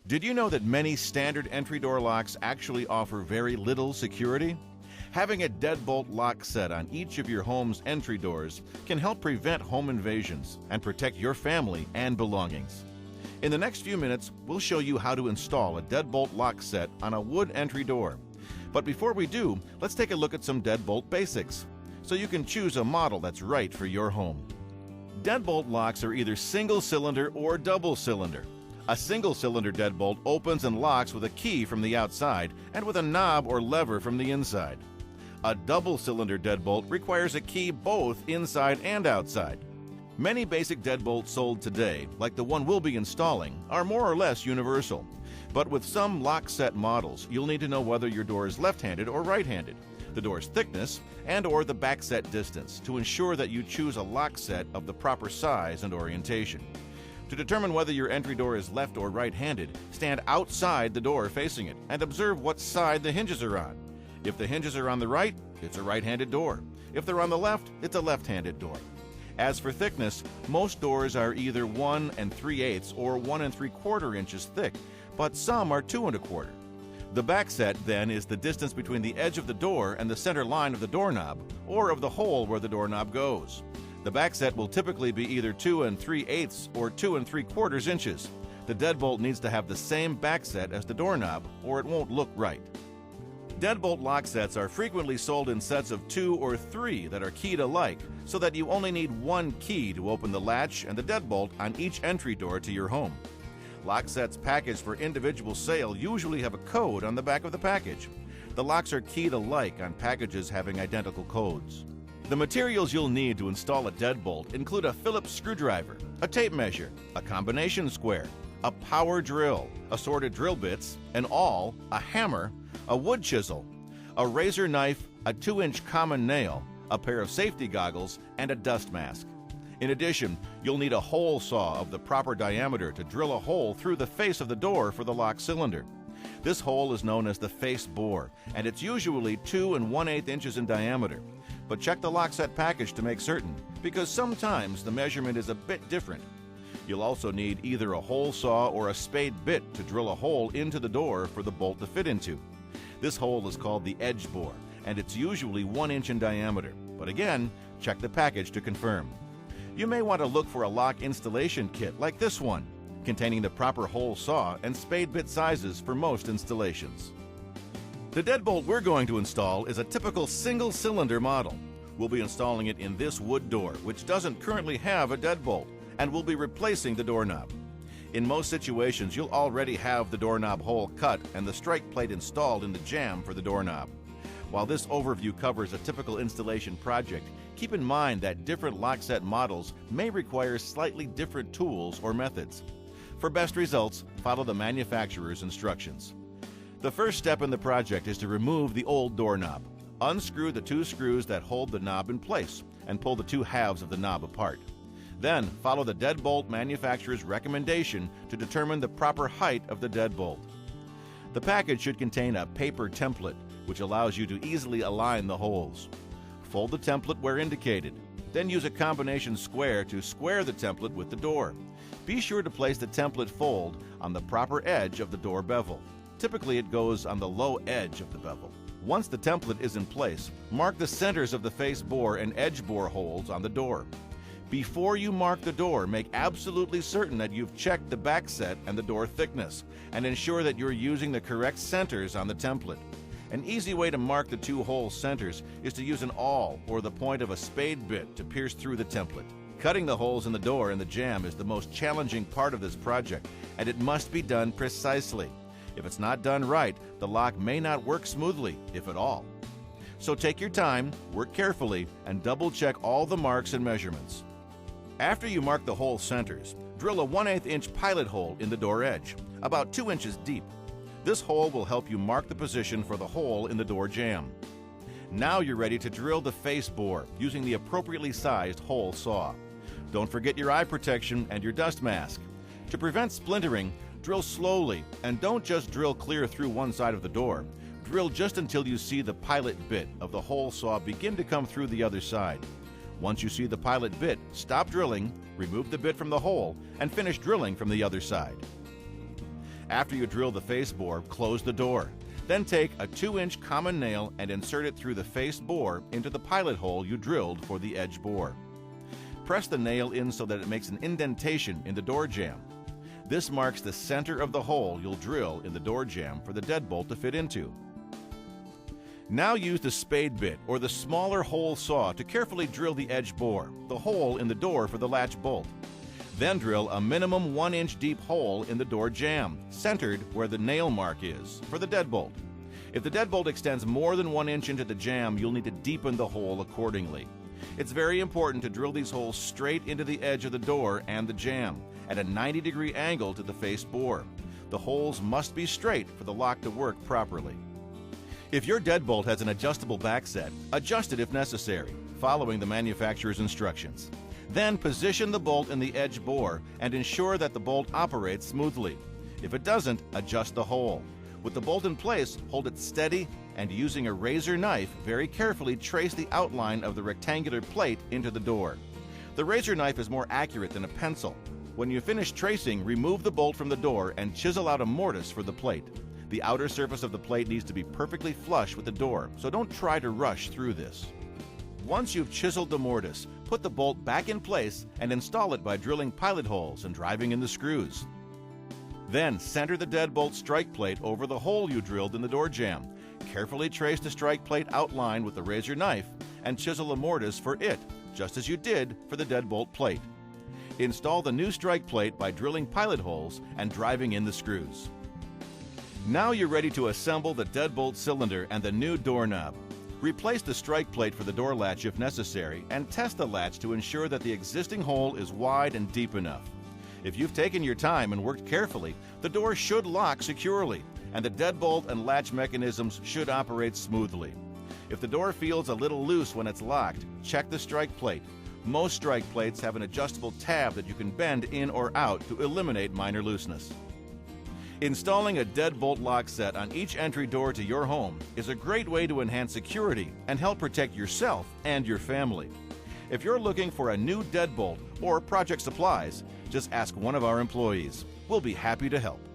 Did you know that many standard entry door locks actually offer very little security? Having a deadbolt lock set on each of your home's entry doors can help prevent home invasions and protect your family and belongings. In the next few minutes, we'll show you how to install a deadbolt lock set on a wood entry door. But before we do, let's take a look at some deadbolt basics, so you can choose a model that's right for your home. Deadbolt locks are either single-cylinder or double-cylinder. A single-cylinder deadbolt opens and locks with a key from the outside and with a knob or lever from the inside. A double-cylinder deadbolt requires a key both inside and outside. Many basic deadbolts sold today, like the one we'll be installing, are more or less universal. But with some lock set models, you'll need to know whether your door is left-handed or right-handed, the door's thickness, and/or the back set distance to ensure that you choose a lock set of the proper size and orientation. To determine whether your entry door is left or right-handed, stand outside the door facing it and observe what side the hinges are on. If the hinges are on the right, it's a right-handed door. If they're on the left, it's a left-handed door. As for thickness, most doors are either 1 3/8 or 1 3/4 inches thick, but some are 2 1/4. The back set, then, is the distance between the edge of the door and the center line of the doorknob, or of the hole where the doorknob goes. The back set will typically be either 2 3/8 or 2 3/4 inches. The deadbolt needs to have the same back set as the doorknob, or it won't look right. Deadbolt lock sets are frequently sold in sets of 2 or 3 that are keyed alike, so that you only need one key to open the latch and the deadbolt on each entry door to your home. Lock sets packaged for individual sale usually have a code on the back of the package. The locks are keyed alike on packages having identical codes. The materials you'll need to install a deadbolt include a Phillips screwdriver, a tape measure, a combination square, a power drill, assorted drill bits, an awl, a hammer, a wood chisel, a razor knife, a 2-inch common nail, a pair of safety goggles, and a dust mask. In addition, you'll need a hole saw of the proper diameter to drill a hole through the face of the door for the lock cylinder. This hole is known as the face bore, and it's usually 2 1/8 inches in diameter. But check the lock set package to make certain, because sometimes the measurement is a bit different. You'll also need either a hole saw or a spade bit to drill a hole into the door for the bolt to fit into. This hole is called the edge bore, and it's usually 1 inch in diameter. But again, check the package to confirm. You may want to look for a lock installation kit like this one, containing the proper hole saw and spade bit sizes for most installations. The deadbolt we're going to install is a typical single-cylinder model. We'll be installing it in this wood door, which doesn't currently have a deadbolt, and we'll be replacing the doorknob. In most situations, you'll already have the doorknob hole cut and the strike plate installed in the jamb for the doorknob. While this overview covers a typical installation project, keep in mind that different lock set models may require slightly different tools or methods. For best results, follow the manufacturer's instructions. The first step in the project is to remove the old doorknob. Unscrew the 2 screws that hold the knob in place and pull the 2 halves of the knob apart. Then follow the deadbolt manufacturer's recommendation to determine the proper height of the deadbolt. The package should contain a paper template, which allows you to easily align the holes. Fold the template where indicated. Then use a combination square to square the template with the door. Be sure to place the template fold on the proper edge of the door bevel. Typically, it goes on the low edge of the bevel. Once the template is in place, mark the centers of the face bore and edge bore holes on the door. Before you mark the door, make absolutely certain that you've checked the back set and the door thickness, and ensure that you're using the correct centers on the template. An easy way to mark the 2 hole centers is to use an awl or the point of a spade bit to pierce through the template. Cutting the holes in the door and the jamb is the most challenging part of this project, and it must be done precisely. If it's not done right, the lock may not work smoothly, if at all. So take your time, work carefully, and double-check all the marks and measurements. After you mark the hole centers, drill a 1/8 inch pilot hole in the door edge, about 2 inches deep. This hole will help you mark the position for the hole in the door jamb. Now you're ready to drill the face bore using the appropriately sized hole saw. Don't forget your eye protection and your dust mask. To prevent splintering, drill slowly and don't just drill clear through one side of the door. Drill just until you see the pilot bit of the hole saw begin to come through the other side. Once you see the pilot bit, stop drilling, remove the bit from the hole, and finish drilling from the other side. After you drill the face bore, close the door. Then take a 2-inch common nail and insert it through the face bore into the pilot hole you drilled for the edge bore. Press the nail in so that it makes an indentation in the door jamb. This marks the center of the hole you'll drill in the door jamb for the deadbolt to fit into. Now use the spade bit or the smaller hole saw to carefully drill the edge bore, the hole in the door for the latch bolt. Then drill a minimum 1-inch deep hole in the door jamb, centered where the nail mark is, for the deadbolt. If the deadbolt extends more than 1 inch into the jamb, you'll need to deepen the hole accordingly. It's very important to drill these holes straight into the edge of the door and the jamb, at a 90-degree angle to the face bore. The holes must be straight for the lock to work properly. If your deadbolt has an adjustable back set, adjust it if necessary, following the manufacturer's instructions. Then position the bolt in the edge bore and ensure that the bolt operates smoothly. If it doesn't, adjust the hole. With the bolt in place, hold it steady and using a razor knife, very carefully trace the outline of the rectangular plate into the door. The razor knife is more accurate than a pencil. When you finish tracing, remove the bolt from the door and chisel out a mortise for the plate. The outer surface of the plate needs to be perfectly flush with the door, so don't try to rush through this. Once you've chiseled the mortise, put the bolt back in place and install it by drilling pilot holes and driving in the screws. Then center the deadbolt strike plate over the hole you drilled in the door jamb. Carefully trace the strike plate outline with the razor knife and chisel a mortise for it, just as you did for the deadbolt plate. Install the new strike plate by drilling pilot holes and driving in the screws. Now you're ready to assemble the deadbolt cylinder and the new doorknob. Replace the strike plate for the door latch if necessary and test the latch to ensure that the existing hole is wide and deep enough. If you've taken your time and worked carefully, the door should lock securely and the deadbolt and latch mechanisms should operate smoothly. If the door feels a little loose when it's locked, check the strike plate. Most strike plates have an adjustable tab that you can bend in or out to eliminate minor looseness. Installing a deadbolt lock set on each entry door to your home is a great way to enhance security and help protect yourself and your family. If you're looking for a new deadbolt or project supplies, just ask one of our employees. We'll be happy to help.